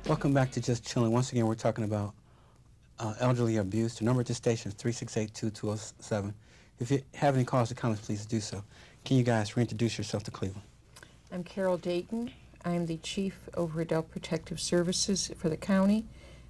Welcome back to Just Chillin'. Once again, we're talking about elderly abuse. The number at the station is 368-2207. If you have any calls or comments, please do so. Can you guys reintroduce yourself to Cleveland? I'm Carol Dayton. I'm the Chief over Adult Protective Services for the county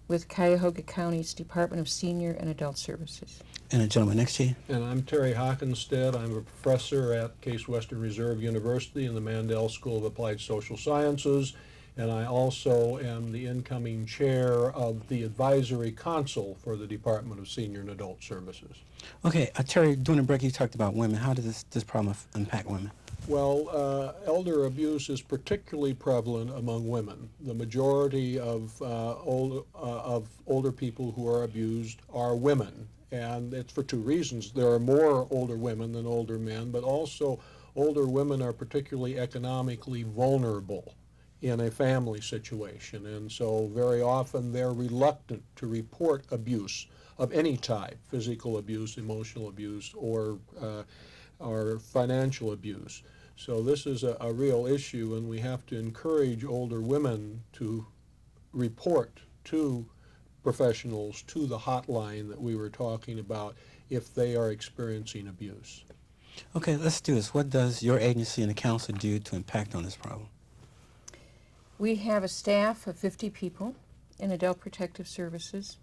with Cuyahoga County's Department of Senior and Adult Services. And the gentleman next to you? And I'm Terry Hockenstead. I'm a professor at Case Western Reserve University in the Mandel School of Applied Social Sciences, and I also am the incoming chair of the Advisory Council for the Department of Senior and Adult Services. Okay, Terry, during the break you talked about women. How does this problem impact women? Well, elder abuse is particularly prevalent among women. The majority of older people who are abused are women, and it's for two reasons. There are more older women than older men, but also older women are particularly economically vulnerable in a family situation, and so very often they're reluctant to report abuse of any type, physical abuse, emotional abuse, or financial abuse. So this is a real issue, and we have to encourage older women to report to professionals, to the hotline that we were talking about, if they are experiencing abuse. Okay, let's do this. What does your agency and the council do to impact on this problem? We have a staff of 50 people in Adult Protective Services.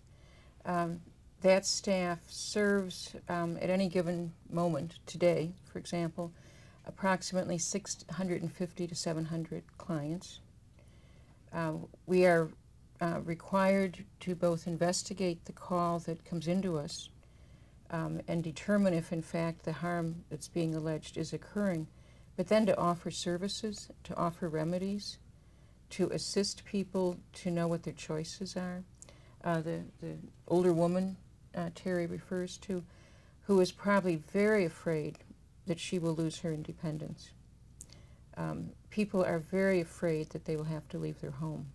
That staff serves at any given moment today, for example, approximately 650 to 700 clients. We are required to both investigate the call that comes into us and determine if in fact the harm that's being alleged is occurring, but then to offer services, to offer remedies, to assist people to know what their choices are. The older woman Terry refers to, who is probably very afraid that she will lose her independence. People are very afraid that they will have to leave their home.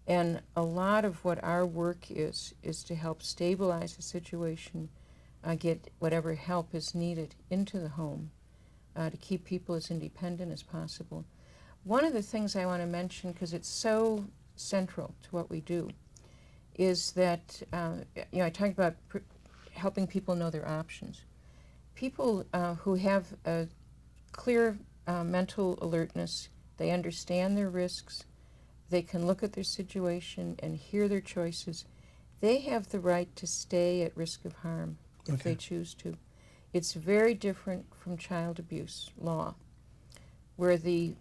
And a lot of what our work is to help stabilize the situation, get whatever help is needed into the home, to keep people as independent as possible. One of the things I want to mention, because it's so central to what we do, is that, I talked about helping people know their options. People who have a clear mental alertness, they understand their risks, they can look at their situation and hear their choices, they have the right to stay at risk of harm if they choose to. It's very different from child abuse law, where the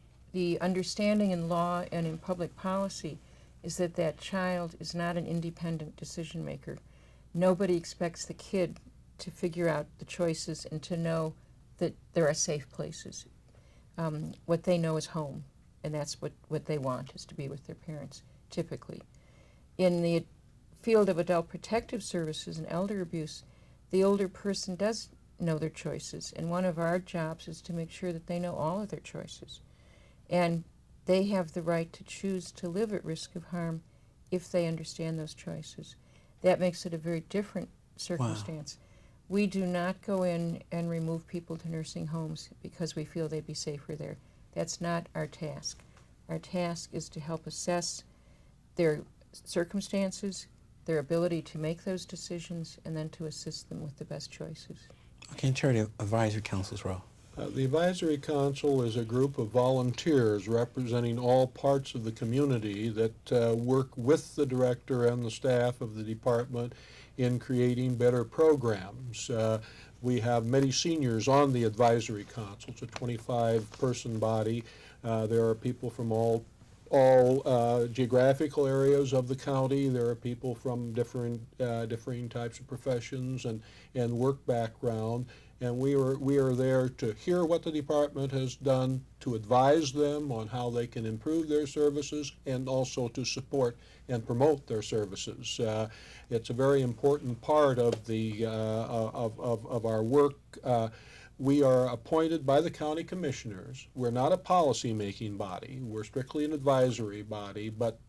understanding in law and in public policy is that that child is not an independent decision maker. Nobody expects the kid to figure out the choices and to know that there are safe places. What they know is home, and that's what they want, is to be with their parents, typically. In the field of adult protective services and elder abuse, the older person does know their choices, and one of our jobs is to make sure that they know all of their choices. And they have the right to choose to live at risk of harm if they understand those choices. That makes it a very different circumstance. Wow. We do not go in and remove people to nursing homes because we feel they'd be safer there. That's not our task. Our task is to help assess their circumstances, their ability to make those decisions, and then to assist them with the best choices. Okay, and Terry, the Advisory Council's role. The Advisory Council is a group of volunteers representing all parts of the community that work with the director and the staff of the department in creating better programs. We have many seniors on the Advisory Council. It's a 25-person body. There are people from all geographical areas of the county. There are people from different types of professions and work background. And we are there to hear what the department has done, to advise them on how they can improve their services, and also to support and promote their services. It's a very important part of the of our work. We are appointed by the county commissioners. We're not a policy-making body. We're strictly an advisory body, but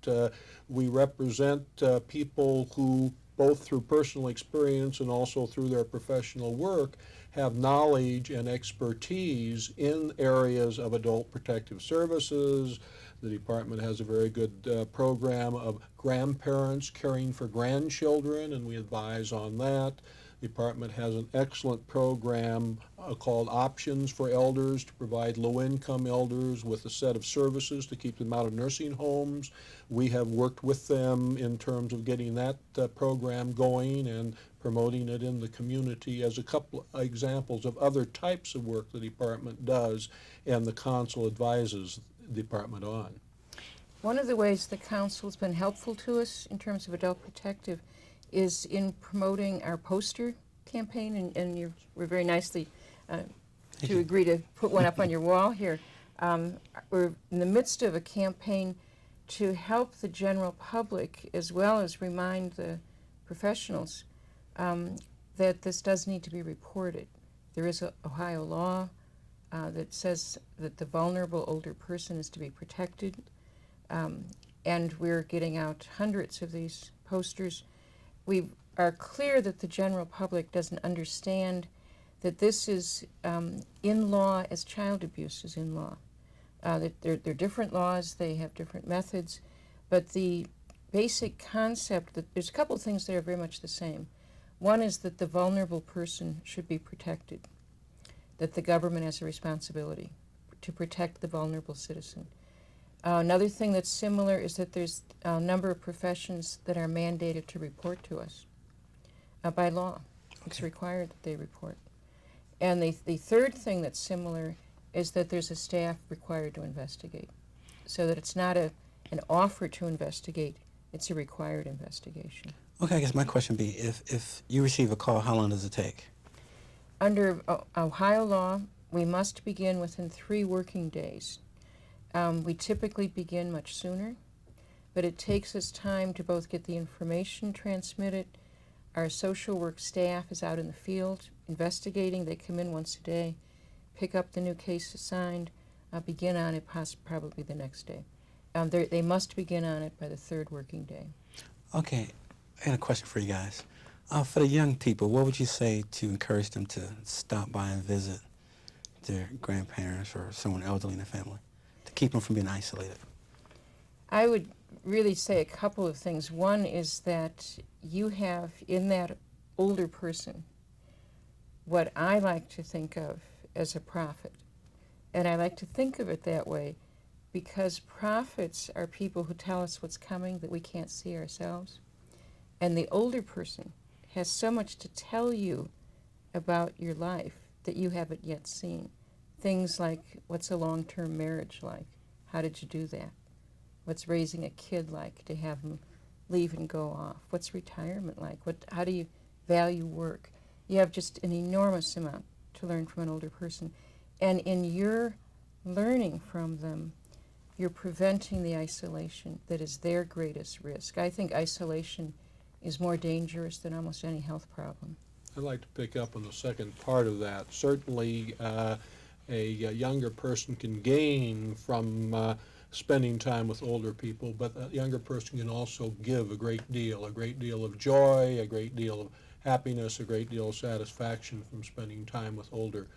we represent people who, both through personal experience and also through their professional work, have knowledge and expertise in areas of adult protective services. The department has a very good program of grandparents caring for grandchildren, and we advise on that. The department has an excellent program called Options for Elders to provide low-income elders with a set of services to keep them out of nursing homes. We have worked with them in terms of getting that program going and promoting it in the community as a couple of examples of other types of work the department does and the council advises the department on. One of the ways the council's been helpful to us in terms of adult protective is in promoting our poster campaign, and you were very nicely to agree to put one up on your wall here. We're in the midst of a campaign to help the general public as well as remind the professionals that this does need to be reported. There is an Ohio law that says that the vulnerable older person is to be protected, and we're getting out hundreds of these posters. We are clear that the general public doesn't understand that this is in law as child abuse is in law. That they're different laws, they have different methods, but the basic concept that there's a couple of things that are very much the same. One is that the vulnerable person should be protected, that the government has a responsibility to protect the vulnerable citizen. Another thing that's similar is that there's a number of professions that are mandated to report to us by law. Okay. It's required that they report. And the third thing that's similar is that there's a staff required to investigate, so that it's not an offer to investigate, it's a required investigation. Okay, I guess my question would be, if you receive a call, how long does it take? Under Ohio law, we must begin within 3 working days. We typically begin much sooner, but it takes us time to both get the information transmitted. Our social work staff is out in the field investigating. They come in once a day, pick up the new case assigned, begin on it probably the next day. They must begin on it by the 3rd working day. Okay, I had a question for you guys. For the young people, what would you say to encourage them to stop by and visit their grandparents or someone elderly in the family, to keep them from being isolated? I would really say a couple of things. One is that you have in that older person what I like to think of as a prophet. And I like to think of it that way because prophets are people who tell us what's coming that we can't see ourselves. And the older person has so much to tell you about your life that you haven't yet seen. Things like, what's a long-term marriage like? How did you do that? What's raising a kid like, to have them leave and go off? What's retirement like? How do you value work? You have just an enormous amount to learn from an older person. And in your learning from them, you're preventing the isolation that is their greatest risk. I think isolation is more dangerous than almost any health problem. I'd like to pick up on the second part of that. Certainly, a younger person can gain from spending time with older people, but a younger person can also give a great deal of joy, a great deal of happiness, a great deal of satisfaction from spending time with older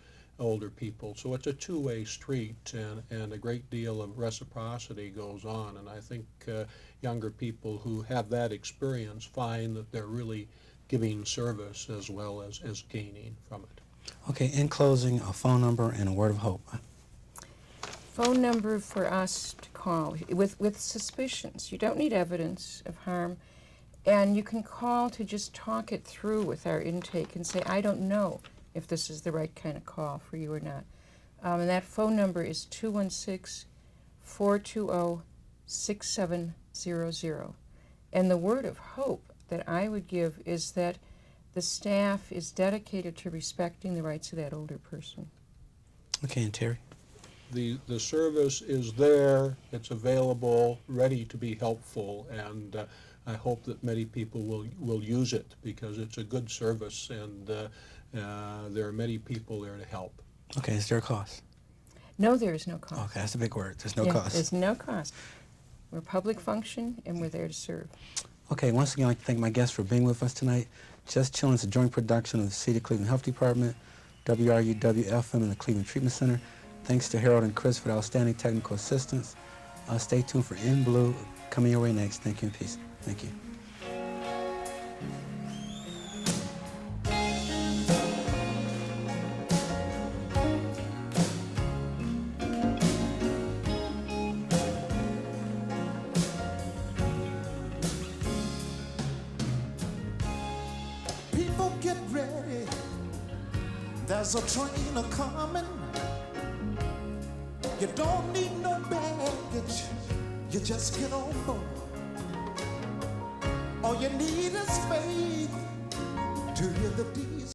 people. So it's a two-way street, and a great deal of reciprocity goes on. And I think younger people who have that experience find that they're really giving service as well as gaining from it. Okay, in closing, a phone number and a word of hope. Phone number for us to call with suspicions. You don't need evidence of harm. And you can call to just talk it through with our intake and say, I don't know if this is the right kind of call for you or not. And that phone number is 216-420-6700. And the word of hope that I would give is that the staff is dedicated to respecting the rights of that older person. Okay, and Terry? The service is there, it's available, ready to be helpful, and I hope that many people will use it because it's a good service, and there are many people there to help. Okay, is there a cost? No, there is no cost. Okay, that's a big word. There's no cost. There's no cost. We're a public function, and we're there to serve. Okay, once again, I'd like to thank my guests for being with us tonight. Just Chillin is a joint production of the City of Cleveland Health Department, WRUW-FM in the Cleveland Treatment Center. Thanks to Harold and Chris for the outstanding technical assistance. Stay tuned for In Blue coming your way next. Thank you and peace. Thank you. People get ready, there's a train a-coming. You don't need no baggage, you just get on board. All you need is faith to hear the diesel.